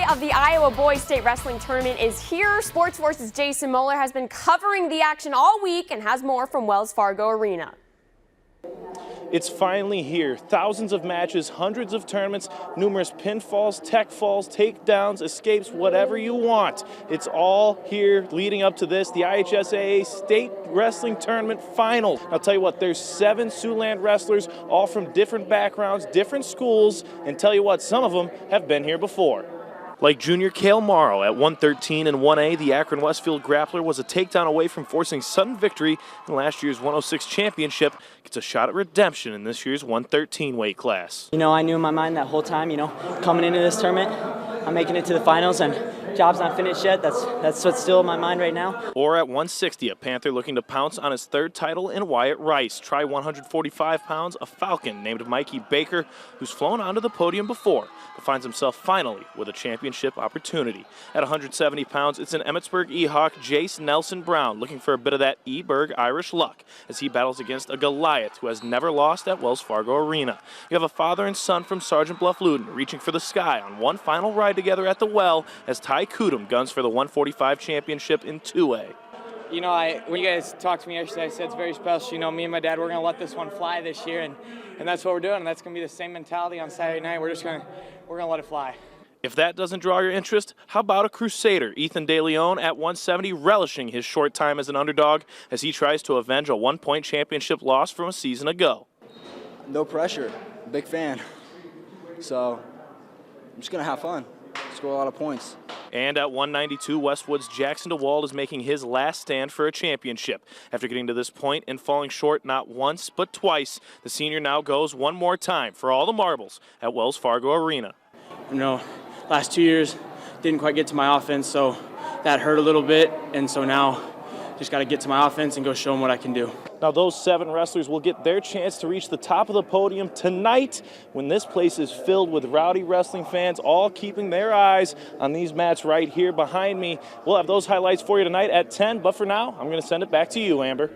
day of the Iowa Boys State Wrestling Tournament is here. Sports Force's Jason Moeller has been covering the action all week and has more from Wells Fargo Arena. It's finally here. Thousands of matches, hundreds of tournaments, numerous pinfalls, tech falls, takedowns, escapes, whatever you want. It's all here leading up to this, the IHSAA State Wrestling Tournament Final. I'll tell you what, there's 7 Siouxland wrestlers, all from different backgrounds, different schools, and tell you what, some of them have been here before. Like junior Cale Morrow at 113 and 1A, the Akron Westfield grappler was a takedown away from forcing sudden victory in last year's 106 championship. Gets a shot at redemption in this year's 113 weight class. You know, I knew in my mind that whole time, coming into this tournament, I'm making it to the finals and job's not finished yet. That's what's still in my mind right now. Or at 160, a Panther looking to pounce on his 3rd title in Wyatt Rice. Try 145 pounds, a Falcon named Mikey Baker, who's flown onto the podium before, but finds himself finally with a championship opportunity. At 170 pounds, it's an Emmitsburg E-Hawk, Jace Nelson Brown, looking for a bit of that E-Berg Irish luck as he battles against a Goliath who has never lost at Wells Fargo Arena. You have a father and son from Sergeant Bluff-Luton reaching for the sky on one final ride together at the well as Ty Kudum guns for the 145 championship in 2A. You know, when you guys talked to me yesterday, I said it's very special. You know, me and my dad, we're going to let this one fly this year, and that's what we're doing. And that's going to be the same mentality on Saturday night. We're going to let it fly. If that doesn't draw your interest, how about a Crusader, Ethan DeLeon at 170, relishing his short time as an underdog as he tries to avenge a 1-point championship loss from a season ago. No pressure. Big fan. So I'm just going to have fun. Score a lot of points. And at 192, Westwood's Jackson DeWald is making his last stand for a championship. After getting to this point and falling short not once but twice, the senior now goes one more time for all the marbles at Wells Fargo Arena. You know, last 2 years didn't quite get to my offense, so that hurt a little bit, and so now just got to get to my offense and go show them what I can do. Now those 7 wrestlers will get their chance to reach the top of the podium tonight when this place is filled with rowdy wrestling fans, all keeping their eyes on these mats right here behind me. We'll have those highlights for you tonight at 10, but for now, I'm going to send it back to you, Amber.